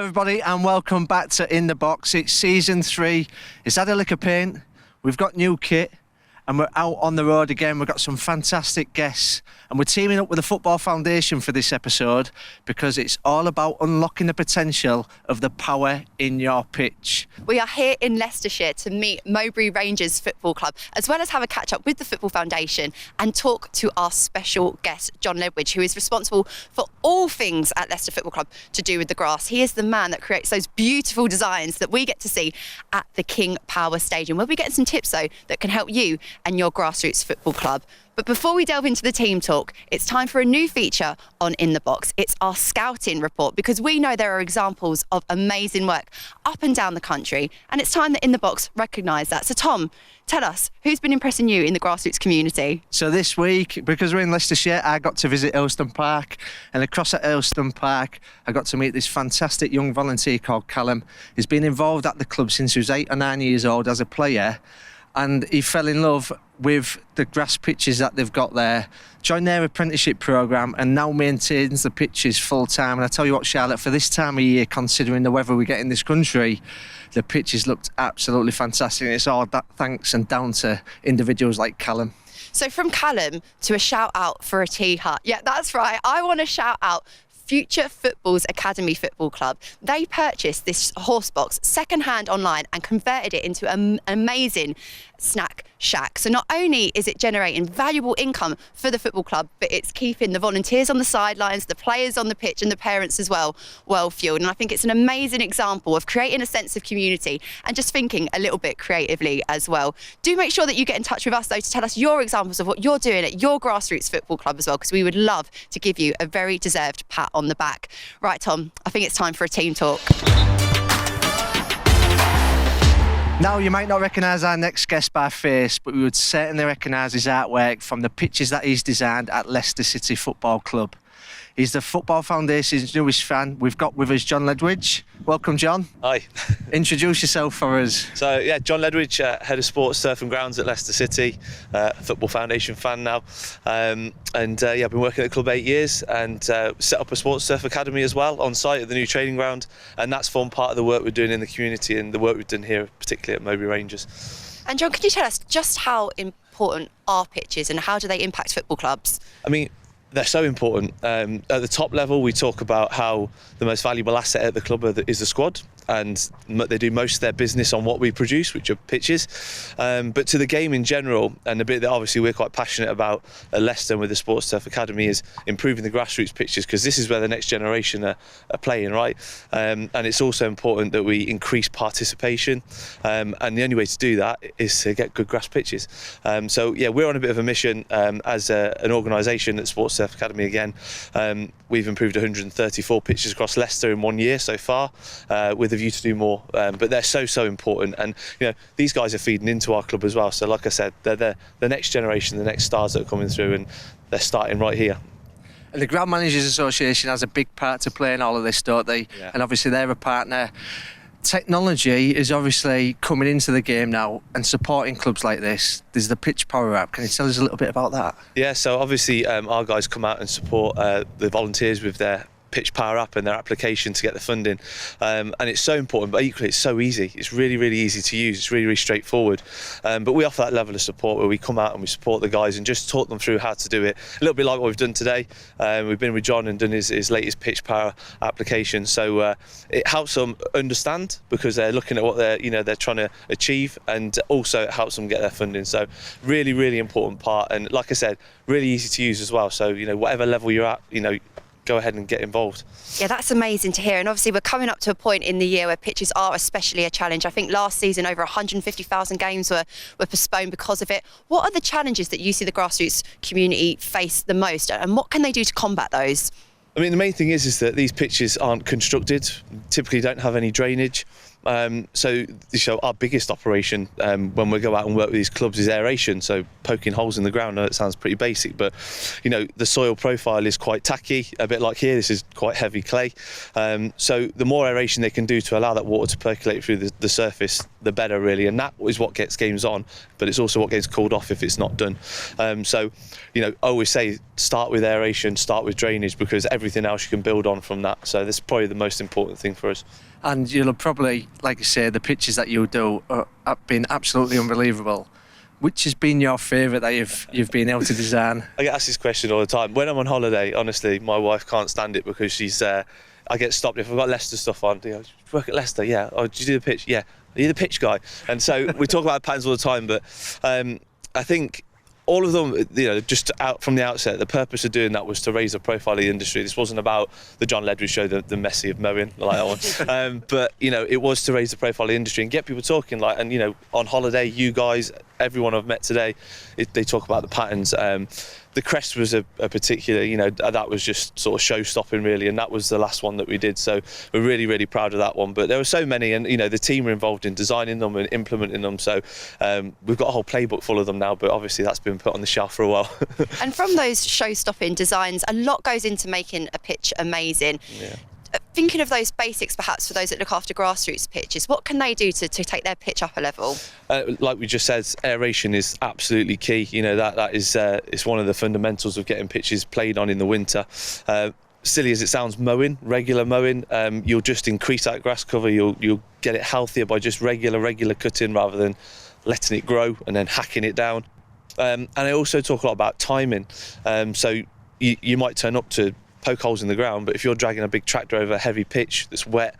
everybody, and welcome back to In The Box. It's season 3. It's had a lick of paint. We've got new kit, and we're out on the road again. We've got some fantastic guests, and we're teaming up with the Football Foundation for this episode because it's all about unlocking the potential of the power in your pitch. We are here in Leicestershire to meet Mowbray Rangers Football Club, as well as have a catch up with the Football Foundation and talk to our special guest, John Ledwidge, who is responsible for all things at Leicester Football Club to do with the grass. He is the man that creates those beautiful designs that we get to see at the King Power Stadium. We'll be getting some tips though that can help you and your Grassroots Football Club. But before we delve into the team talk, it's time for a new feature on In The Box. It's our scouting report, because we know there are examples of amazing work up and down the country, and it's time that In The Box recognise that. So Tom, tell us, who's been impressing you in the Grassroots community? So this week, because we're in Leicestershire, I got to visit Earlston Park, and across at Earlston Park, I got to meet this fantastic young volunteer called Callum. He's been involved at the club since he was 8 or 9 years old as a player, and he fell in love with the grass pitches that they've got there, joined their apprenticeship programme, and now maintains the pitches full time. And I tell you what, Charlotte, for this time of year, considering the weather we get in this country, the pitches looked absolutely fantastic. And it's all that thanks and down to individuals like Callum. So from Callum to a shout out for a tea hut. Yeah, that's right. I want to shout out Future Football's Academy Football Club. They purchased this horse box second-hand online and converted it into an amazing snack shack. So not only is it generating valuable income for the football club, but it's keeping the volunteers on the sidelines, the players on the pitch, and the parents as well fueled. And I think it's an amazing example of creating a sense of community and just thinking a little bit creatively as well. Do make sure that you get in touch with us though to tell us your examples of what you're doing at your Grassroots Football Club as well, because we would love to give you a very deserved pat on the back. Right, Tom, I think it's time for a team talk. Now, you might not recognise our next guest by face, but we would certainly recognise his artwork from the pitches that he's designed at Leicester City Football Club. He's the Football Foundation's newest fan. We've got with us John Ledwidge. Welcome, John. Hi. Introduce yourself for us. So, yeah, John Ledwidge, Head of Sports, Turf and Grounds at Leicester City, Football Foundation fan now. I've been working at the club 8 years and set up a Sports Turf Academy as well on site at the new training ground. And that's formed part of the work we're doing in the community and the work we've done here, particularly at Mowbray Rangers. And John, could you tell us just how important are pitches and how do they impact football clubs? I mean, they're so important. At the top level, we talk about how the most valuable asset at the club is the squad, and they do most of their business on what we produce, which are pitches. But to the game in general, and the bit that obviously we're quite passionate about at Leicester with the Sports Turf Academy, is improving the grassroots pitches, because this is where the next generation are playing, right? And it's also important that we increase participation, and the only way to do that is to get good grass pitches. So yeah, we're on a bit of a mission as an organisation at Sports Turf Academy again. We've improved 134 pitches across Leicester in 1 year so far, with a view to do more, but they're so important, and these guys are feeding into our club as well. So like I said, they're the next generation, the next stars that are coming through, and they're starting right here. And the Ground Managers Association has a big part to play in all of this, don't they? Yeah. And obviously they're a partner. Technology is obviously coming into the game now and supporting clubs like this. There's the PitchPower app. Can you tell us a little bit about that? Yeah, so obviously our guys come out and support the volunteers with their PitchPower app and their application to get the funding, and it's so important, but equally it's so easy. It's really easy to use. It's really straightforward, but we offer that level of support where we come out and we support the guys and just talk them through how to do it, a little bit like what we've done today. We've been with John and done his latest PitchPower application, so it helps them understand, because they're looking at what they're trying to achieve, and also it helps them get their funding. So really important part, and like I said, really easy to use as well. So whatever level you're at, go ahead and get involved. Yeah, that's amazing to hear. And obviously we're coming up to a point in the year where pitches are especially a challenge. I think last season over 150,000 games were postponed because of it. What are the challenges that you see the grassroots community face the most, and what can they do to combat those? I mean, the main thing is that these pitches aren't constructed, typically don't have any drainage, So our biggest operation when we go out and work with these clubs is aeration, so poking holes in the ground. I know it sounds pretty basic, but the soil profile is quite tacky, a bit like here. This is quite heavy clay, so the more aeration they can do to allow that water to percolate through the surface, the better really, and that is what gets games on, but it's also what gets called off if it's not done. So I always say start with aeration, start with drainage, because everything else you can build on from that. So that's probably the most important thing for us. And you'll probably, like you say, the pitches that you do have been absolutely unbelievable. Which has been your favourite that you've been able to design? I get asked this question all the time. When I'm on holiday, honestly, my wife can't stand it because she's. I get stopped if I've got Leicester stuff on. Do you work at Leicester? Yeah. Oh, did you do the pitch? Yeah. Are you the pitch guy? And so we talk about patterns all the time, but I think all of them, just out from the outset, the purpose of doing that was to raise the profile of the industry. This wasn't about the John Ledwidge show, the Messi of mowing, like that one. But it was to raise the profile of the industry and get people talking. On holiday, you guys, everyone I've met today, they talk about the patterns. The crest was a particular, that was just sort of show-stopping really, and that was the last one that we did. So we're really, really proud of that one. But there were so many, and the team were involved in designing them and implementing them. So we've got a whole playbook full of them now, but obviously that's been put on the shelf for a while. And from those show-stopping designs, a lot goes into making a pitch amazing. Yeah. Thinking of those basics, perhaps for those that look after grassroots pitches, what can they do to take their pitch up a level? Like we just said, aeration is absolutely key. That is it's one of the fundamentals of getting pitches played on in the winter. Silly as it sounds, regular mowing, you'll just increase that grass cover. You'll get it healthier by just regular cutting rather than letting it grow and then hacking it down. And I also talk a lot about timing. So you might turn up to poke holes in the ground, but if you're dragging a big tractor over a heavy pitch that's wet,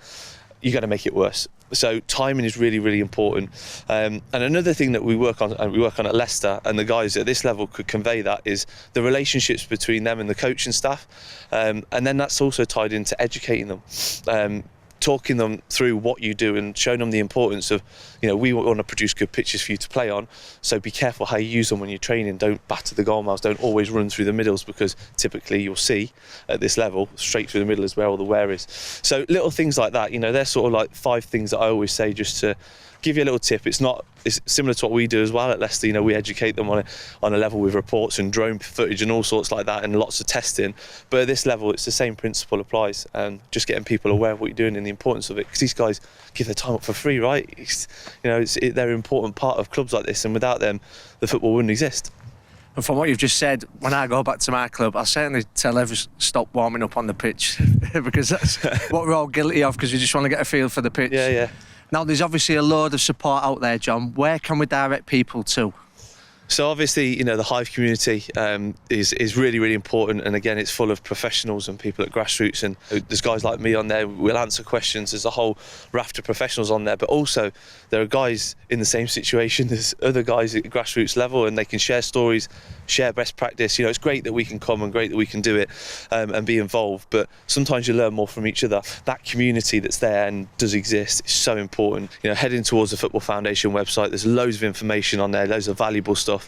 you're going to make it worse. So timing is really, really important. And another thing that we work on at Leicester, and the guys at this level could convey that, is the relationships between them and the coaching staff. And then that's also tied into educating them. Talking them through what you do and showing them the importance of, we want to produce good pitches for you to play on, so be careful how you use them when you're training. Don't batter the goal miles, don't always run through the middles, because typically you'll see at this level straight through the middle is where all the wear is. So little things like that, they're sort of like 5 things that I always say just to give you a little tip. It's similar to what we do as well at Leicester. We educate them on a level with reports and drone footage and all sorts like that, and lots of testing. But at this level, it's the same principle applies, and just getting people aware of what you're doing and the importance of it, because these guys give their time up for free, right? They're an important part of clubs like this, and without them, the football wouldn't exist. And from what you've just said, when I go back to my club, I'll certainly tell everyone stop warming up on the pitch because that's what we're all guilty of, because we just want to get a feel for the pitch. Yeah. Now, there's obviously a load of support out there, John. Where can we direct people to? So obviously, the Hive community is really, really important, and again, it's full of professionals and people at Grassroots, and there's guys like me on there. We'll answer questions. There's a whole raft of professionals on there, but also there are guys in the same situation. There's other guys at Grassroots level, and they can share stories, share best practice. It's great that we can come and great that we can do it and be involved, but sometimes you learn more from each other. That community that's there and does exist is so important. Heading towards the Football Foundation website, there's loads of information on there, loads of valuable stuff.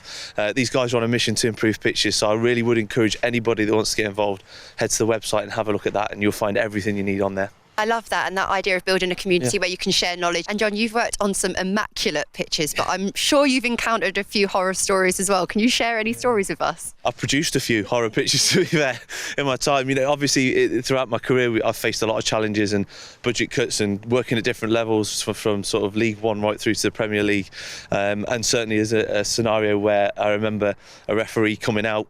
These guys are on a mission to improve pitches, so I really would encourage anybody that wants to get involved, head to the website and have a look at that, and you'll find everything you need on there. I love that, and that idea of building a community where you can share knowledge. And John, you've worked on some immaculate pitches, but I'm sure you've encountered a few horror stories as well. Can you share any stories with us? I've produced a few horror pitches, to be fair, in my time. Obviously, throughout my career, I've faced a lot of challenges and budget cuts and working at different levels from sort of League One right through to the Premier League. And certainly there's a scenario where I remember a referee coming out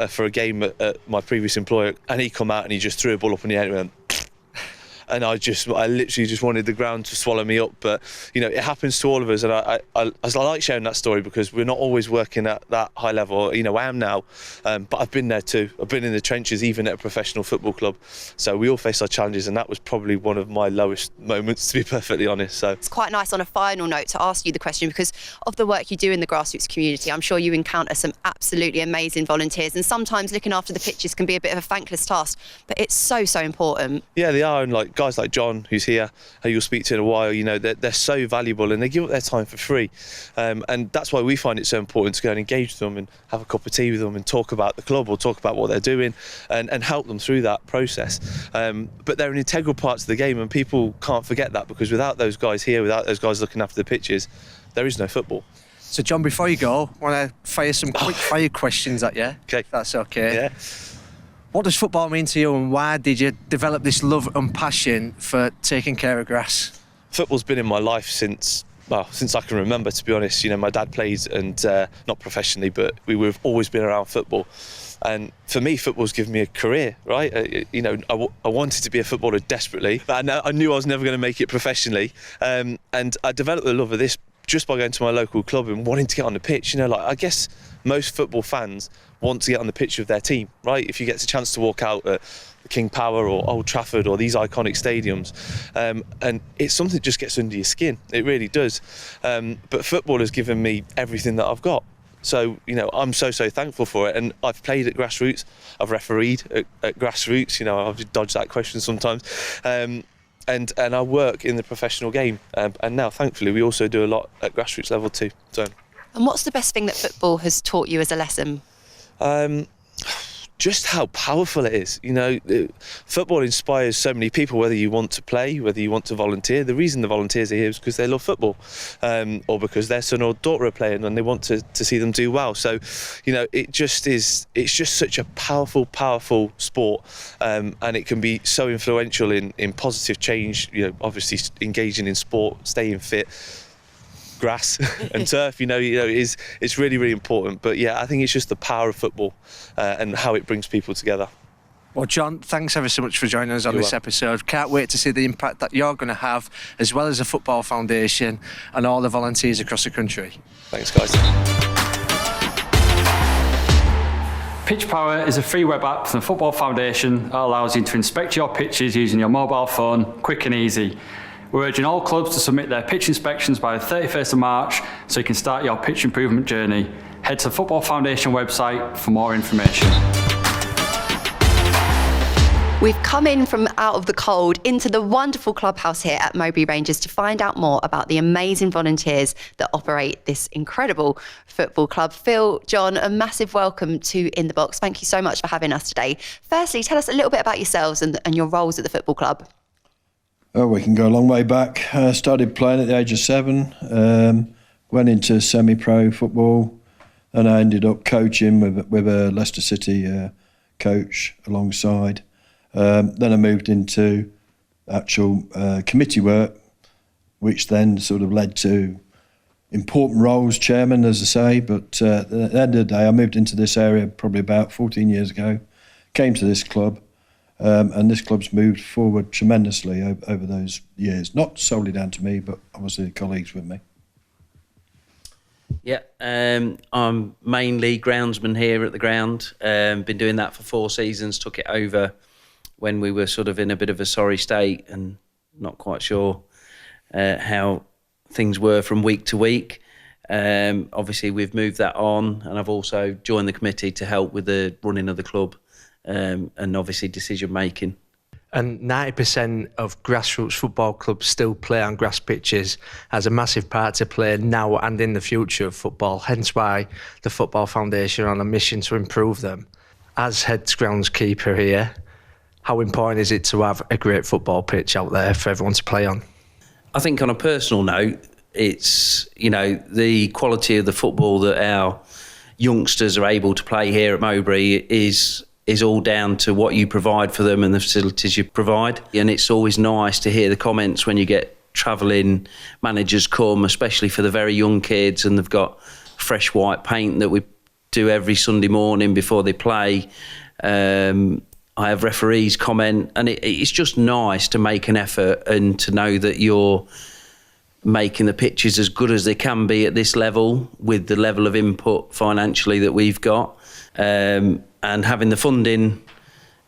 for a game at my previous employer, and he come out and he just threw a ball up in the air and went, and I literally just wanted the ground to swallow me up. But it happens to all of us, and I like sharing that story because we're not always working at that high level. I am now, but I've been there too. I've been in the trenches, even at a professional football club. So we all face our challenges, and that was probably one of my lowest moments, to be perfectly honest. So it's quite nice on a final note to ask you the question, because of the work you do in the grassroots community, I'm sure you encounter some absolutely amazing volunteers, and sometimes looking after the pitches can be a bit of a thankless task, but it's so important. Yeah, they are, and like guys like John, who's here, who you'll speak to in a while, you know, they're so valuable and they give up their time for free. And that's why we find it so important to go and engage them and have a cup of tea with them and talk about the club or talk about what they're doing and help them through that process. But they're an integral part of the game, and people can't forget that, because without those guys here, without those guys looking after the pitches, there is no football. So, John, before you go, I want to fire some quick fire questions at you. Okay. If that's okay. Yeah. What does football mean to you, and why did you develop this love and passion for taking care of grass? Football's been in my life since I can remember, to be honest. You know, my dad played, and not professionally, but we've always been around football. And for me, football's given me a career, right? You know, I wanted to be a footballer desperately, but I knew I was never going to make it professionally. And I developed the love of this just by going to my local club and wanting to get on the pitch. You know, like, I guess most football fans want to get on the pitch with their team, right? If you get a chance to walk out at King Power or Old Trafford or these iconic stadiums, and it's something that just gets under your skin. It really does. But football has given me everything that I've got. So, you know, I'm so thankful for it. And I've played at Grassroots, I've refereed at Grassroots, you know, I've dodged that question sometimes. And I work in the professional game, and now thankfully we also do a lot at grassroots level too. So, And what's the best thing that football has taught you as a lesson? Just how powerful it is. You know, football inspires so many people, whether you want to play, whether you want to volunteer. The reason the volunteers are here is because they love football, or because their son or daughter are playing and they want to see them do well. So, you know, it's just such a powerful sport, and it can be so influential in positive change. You know, obviously engaging in sport, staying fit, grass and turf, it's really important. But yeah, I think it's just the power of football and how it brings people together. Well, John, thanks ever so much for joining us on this episode. Can't wait to see the impact that you're going to have, as well as the Football Foundation and all the volunteers across the country. Thanks, guys. PitchPower is a free web app from the Football Foundation that allows you to inspect your pitches using your mobile phone, quick and easy. We're urging all clubs to submit their pitch inspections by the 31st of March so you can start your pitch improvement journey. Head to the Football Foundation website for more information. We've come in from out of the cold into the wonderful clubhouse here at Mowbray Rangers to find out more about the amazing volunteers that operate this incredible football club. Phil, John, a massive welcome to In The Box. Thank you so much for having us today. Firstly, tell us a little bit about yourselves and your roles at the football club. Oh, we can go a long way back. Started playing at the age of 7, went into semi-pro football, and I ended up coaching with a Leicester City coach alongside. Then I moved into actual committee work, which then sort of led to important roles, chairman, as I say. But at the end of the day, I moved into this area probably about 14 years ago, came to this club. And this club's moved forward tremendously over those years. Not solely down to me, but obviously the colleagues with me. Yeah, I'm mainly groundsman here at the ground. Been doing that for 4 seasons. Took it over when we were sort of in a bit of a sorry state and not quite sure how things were from week to week. Obviously, we've moved that on, and I've also joined the committee to help with the running of the club. And obviously decision making. And 90% of grassroots football clubs still play on grass pitches, has a massive part to play now and in the future of football, hence why the Football Foundation are on a mission to improve them. As head groundskeeper here, how important is it to have a great football pitch out there for everyone to play on? I think on a personal note, it's, the quality of the football that our youngsters are able to play here at Mowbray is all down to what you provide for them and the facilities you provide. And it's always nice to hear the comments when you get travelling managers come, especially for the very young kids, and they've got fresh white paint that we do every Sunday morning before they play. I have referees comment, and it's just nice to make an effort and to know that you're making the pitches as good as they can be at this level with the level of input financially that we've got. And having the funding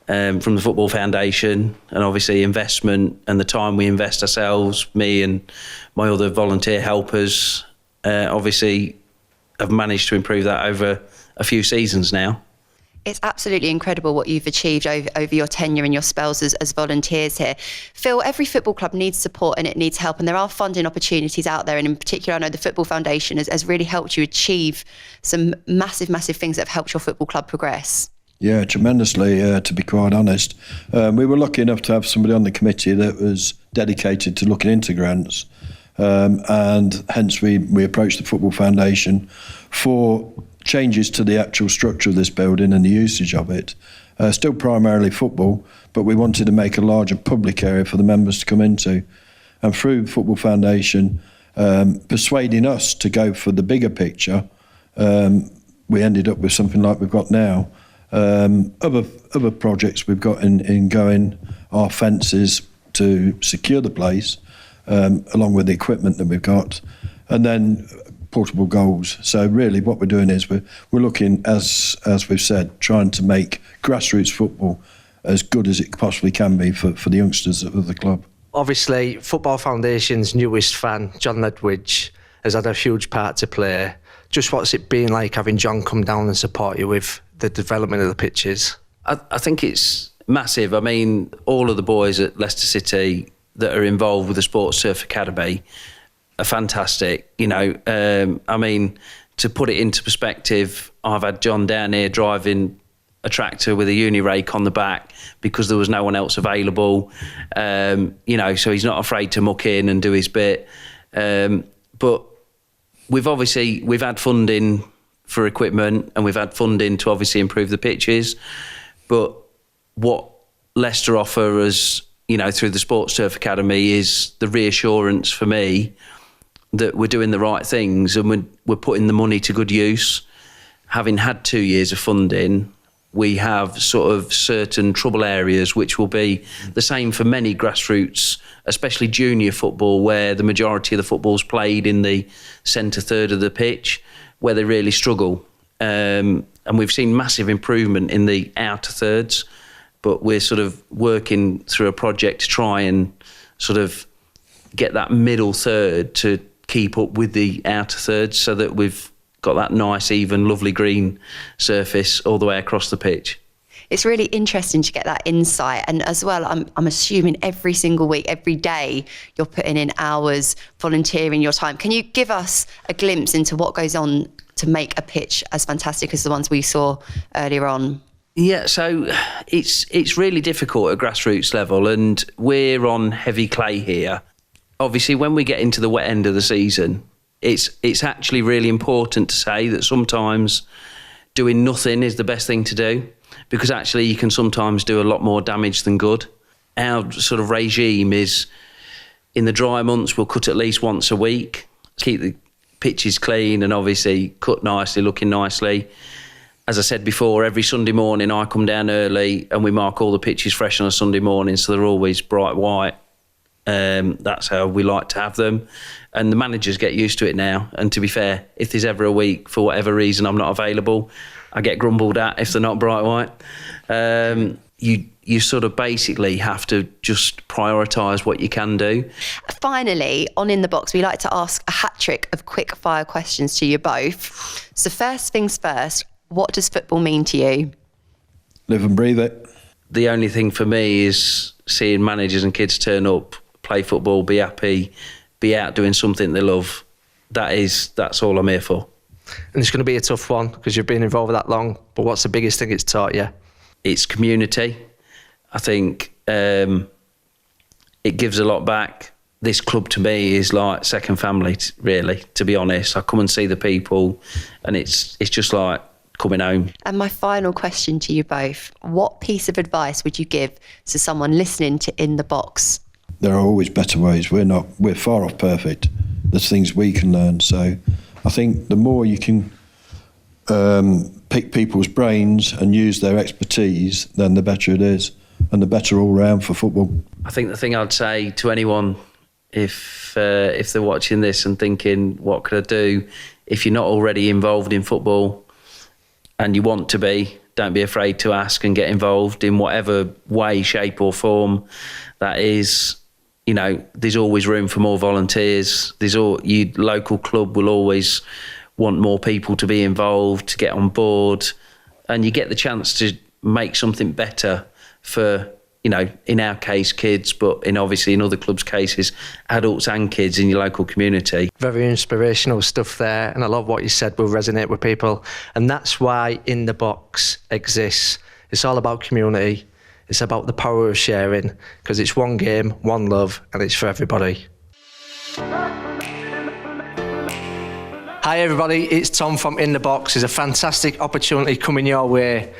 from the Football Foundation and obviously investment and the time we invest ourselves, me and my other volunteer helpers, obviously have managed to improve that over a few seasons now. It's absolutely incredible what you've achieved over your tenure and your spells as volunteers here. Phil, every football club needs support and it needs help, and there are funding opportunities out there, and in particular I know the Football Foundation has really helped you achieve some massive things that have helped your football club progress. Yeah, tremendously, to be quite honest. We were lucky enough to have somebody on the committee that was dedicated to looking into grants, and hence we approached the Football Foundation for changes to the actual structure of this building and the usage of it. Still primarily football, but we wanted to make a larger public area for the members to come into. And through Football Foundation persuading us to go for the bigger picture, we ended up with something like we've got now. Other projects we've got in going are fences to secure the place, along with the equipment that we've got, and then portable goals. So really what we're doing is we're looking, as we've said, trying to make grassroots football as good as it possibly can be for the youngsters of the club. Obviously, Football Foundation's newest fan, John Ledwidge, has had a huge part to play. Just what's it been like having John come down and support you with the development of the pitches? I think it's massive. I mean, all of the boys at Leicester City that are involved with the Sports Turf Academy are fantastic. You know, I mean, to put it into perspective, I've had John down here driving a tractor with a uni rake on the back because there was no one else available. You know, so he's not afraid to muck in and do his bit. But we've had funding for equipment, and we've had funding to obviously improve the pitches. But what Leicester offer us, you know, through the Sports Turf Academy is the reassurance for me that we're doing the right things and we're putting the money to good use. Having had 2 years of funding, we have sort of certain trouble areas which will be the same for many grassroots, especially junior football, where the majority of the football's played in the centre third of the pitch, where they really struggle. And we've seen massive improvement in the outer thirds, but we're sort of working through a project to try and sort of get that middle third to keep up with the outer thirds so that we've got that nice, even, lovely green surface all the way across the pitch. It's really interesting to get that insight, and as well, I'm assuming every single week, every day, you're putting in hours, volunteering your time. Can you give us a glimpse into what goes on to make a pitch as fantastic as the ones we saw earlier on? Yeah, so it's really difficult at grassroots level, and we're on heavy clay here. Obviously, when we get into the wet end of the season, it's actually really important to say that sometimes doing nothing is the best thing to do, because actually you can sometimes do a lot more damage than good. Our sort of regime is, in the dry months, we'll cut at least once a week, keep the pitches clean and obviously cut nicely, looking nicely. As I said before, every Sunday morning I come down early and we mark all the pitches fresh on a Sunday morning, so they're always bright white. That's how we like to have them, and the managers get used to it now. And to be fair, if there's ever a week for whatever reason I'm not available, I get grumbled at if they're not bright white. You sort of basically have to just prioritise what you can do. Finally, on In the Box, we like to ask a hat trick of quick fire questions to you both. So first things first, what does football mean to you? Live and breathe it. The only thing for me is seeing managers and kids turn up, play football, be happy, be out doing something they love. That's all I'm here for. And it's going to be a tough one because you've been involved that long, but what's the biggest thing it's taught you? It's community. I think it gives a lot back. This club to me is like second family, really, to be honest. I come and see the people and it's just like coming home. And my final question to you both, what piece of advice would you give to someone listening to In the Box? There are always better ways. We're far off perfect. There's things we can learn. So I think the more you can pick people's brains and use their expertise, then the better it is, and the better all round for football. I think the thing I'd say to anyone, if they're watching this and thinking, what could I do? If you're not already involved in football and you want to be, don't be afraid to ask and get involved in whatever way, shape or form that is. You know, there's always room for more volunteers. Your local club will always want more people to be involved, to get on board. and you get the chance to make something better for, you know, in our case, kids, but in other clubs' cases, adults and kids in your local community. Very inspirational stuff there, and I love what you said will resonate with people, and that's why In The Box exists. It's all about community. It's about the power of sharing, because it's one game, one love, and it's for everybody. Hi everybody, it's Tom from In The Box. There's a fantastic opportunity coming your way.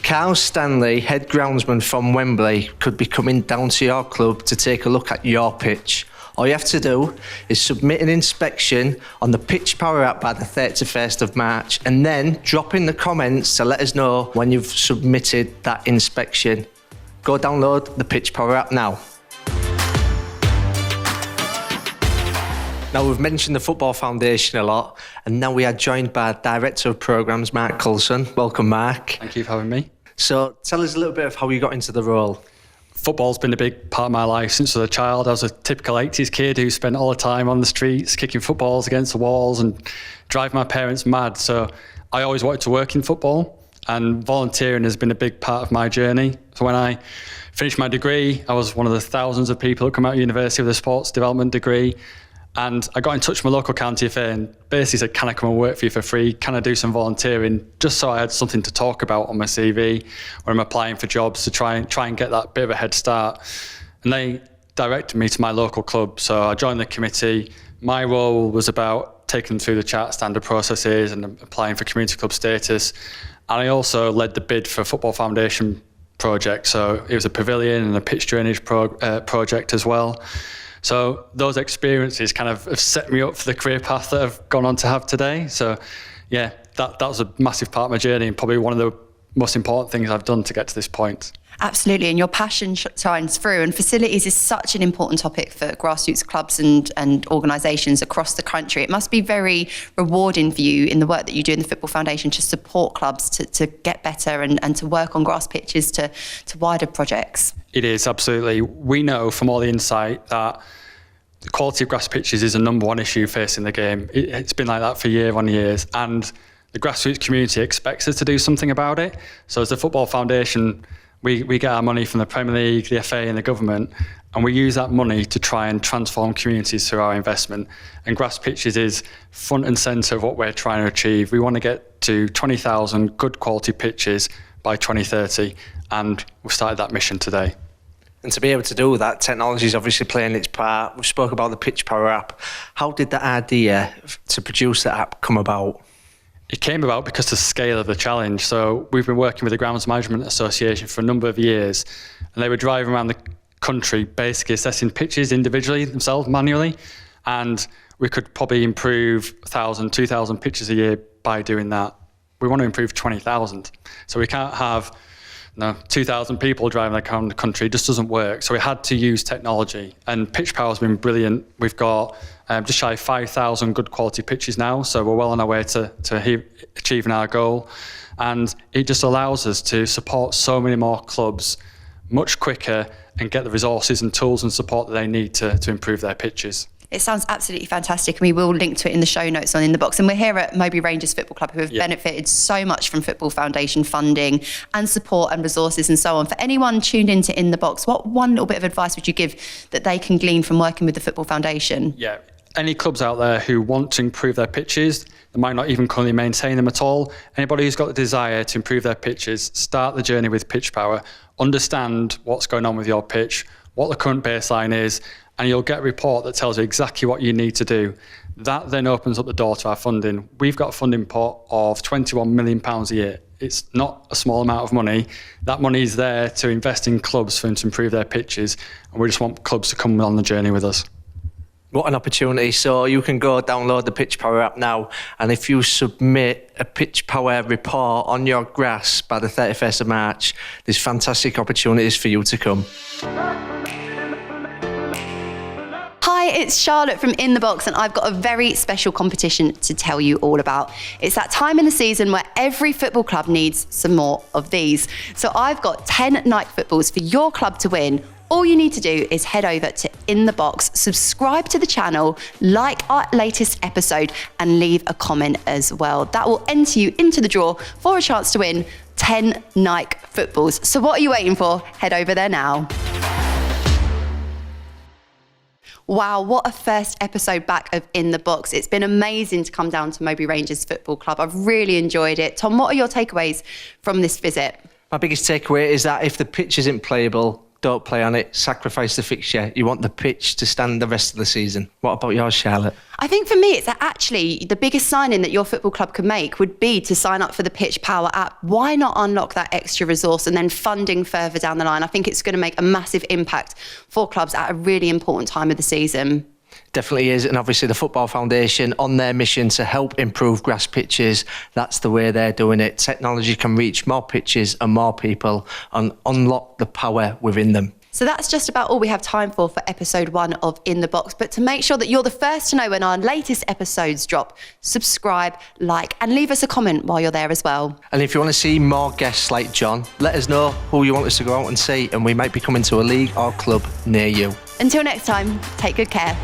Carl Stanley, head groundsman from Wembley, could be coming down to your club to take a look at your pitch. All you have to do is submit an inspection on the PitchPower app by the 31st of March, and then drop in the comments to let us know when you've submitted that inspection. Go download the PitchPower app now. Now, we've mentioned the Football Foundation a lot, and now we are joined by Director of Programmes, Mark Coulson. Welcome, Mark. Thank you for having me. So tell us a little bit of how you got into the role. Football's been a big part of my life since I was a child. I was a typical 80s kid who spent all the time on the streets, kicking footballs against the walls and driving my parents mad. So I always wanted to work in football, and volunteering has been a big part of my journey. So when I finished my degree, I was one of the thousands of people who come out of university with a sports development degree. And I got in touch with my local county affair and basically said, can I come and work for you for free? Can I do some volunteering? Just so I had something to talk about on my CV when I'm applying for jobs, to try and get that bit of a head start. And they directed me to my local club. So I joined the committee. My role was about taking them through the charter standard processes and applying for community club status. And I also led the bid for Football Foundation project. So it was a pavilion and a pitch drainage project as well. So those experiences kind of have set me up for the career path that I've gone on to have today. So yeah, that was a massive part of my journey, and probably one of the most important things I've done to get to this point. Absolutely, and your passion shines through, and facilities is such an important topic for grassroots clubs and organisations across the country. It must be very rewarding for you in the work that you do in the Football Foundation to support clubs to get better and to work on grass pitches to wider projects. It is, absolutely. We know from all the insight that the quality of grass pitches is a number one issue facing the game. It's been like that for years on years, and the grassroots community expects us to do something about it. So as the Football Foundation, we get our money from the Premier League, the FA and the government, and we use that money to try and transform communities through our investment. And grass pitches is front and centre of what we're trying to achieve. We want to get to 20,000 good quality pitches by 2030, and we've started that mission today. And to be able to do that, technology is obviously playing its part. We spoke about the PitchPower app. How did the idea to produce the app come about? It came about because of the scale of the challenge. So we've been working with the Grounds Management Association for a number of years, and they were driving around the country basically assessing pitches individually themselves manually, and we could probably improve 1,000, 2,000 pitches a year by doing that. We want to improve 20,000. So we can't have 2,000 people driving around the country. It just doesn't work. So we had to use technology, and PitchPower has been brilliant. We've got just shy of 5,000 good quality pitches now, so we're well on our way to achieving our goal. And it just allows us to support so many more clubs much quicker and get the resources and tools and support that they need to improve their pitches. It sounds absolutely fantastic, and we will link to it in the show notes on In The Box. And we're here at Mowbray Rangers Football Club, who have benefited so much from Football Foundation funding and support and resources and so on. For anyone tuned into In The Box, what one little bit of advice would you give that they can glean from working with the Football Foundation? Yeah, any clubs out there who want to improve their pitches, they might not even currently maintain them at all. Anybody who's got the desire to improve their pitches, start the journey with PitchPower. Understand what's going on with your pitch, what the current baseline is, and you'll get a report that tells you exactly what you need to do. That then opens up the door to our funding. We've got a funding pot of £21 million a year. It's not a small amount of money. That money is there to invest in clubs for them to improve their pitches, and we just want clubs to come on the journey with us. What an opportunity. So you can go download the PitchPower app now, and if you submit a PitchPower report on your grass by the 31st of March, there's fantastic opportunities for you to come. Hi, it's Charlotte from In The Box, and I've got a very special competition to tell you all about. It's that time in the season where every football club needs some more of these. So I've got 10 night footballs for your club to win. All you need to do is head over to In The Box, subscribe to the channel, like our latest episode, and leave a comment as well. That will enter you into the draw for a chance to win 10 Nike footballs. So what are you waiting for? Head over there now. Wow, what a first episode back of In the Box. It's been amazing to come down to Mowbray Rangers Football Club. I've really enjoyed it. Tom, what are your takeaways from this visit? My biggest takeaway is that if the pitch isn't playable, don't play on it, sacrifice the fixture. You want the pitch to stand the rest of the season. What about yours, Charlotte? I think for me, it's actually the biggest signing that your football club could make would be to sign up for the PitchPower app. Why not unlock that extra resource and then funding further down the line? I think it's going to make a massive impact for clubs at a really important time of the season. Definitely is, and obviously the Football Foundation, on their mission to help improve grass pitches, that's the way they're doing it. Technology can reach more pitches and more people and unlock the power within them. So that's just about all we have time for episode 1 of In the Box. But to make sure that you're the first to know when our latest episodes drop, subscribe, like, and leave us a comment while you're there as well. And if you want to see more guests like John, let us know who you want us to go out and see, and we might be coming to a league or club near you. Until next time, take good care.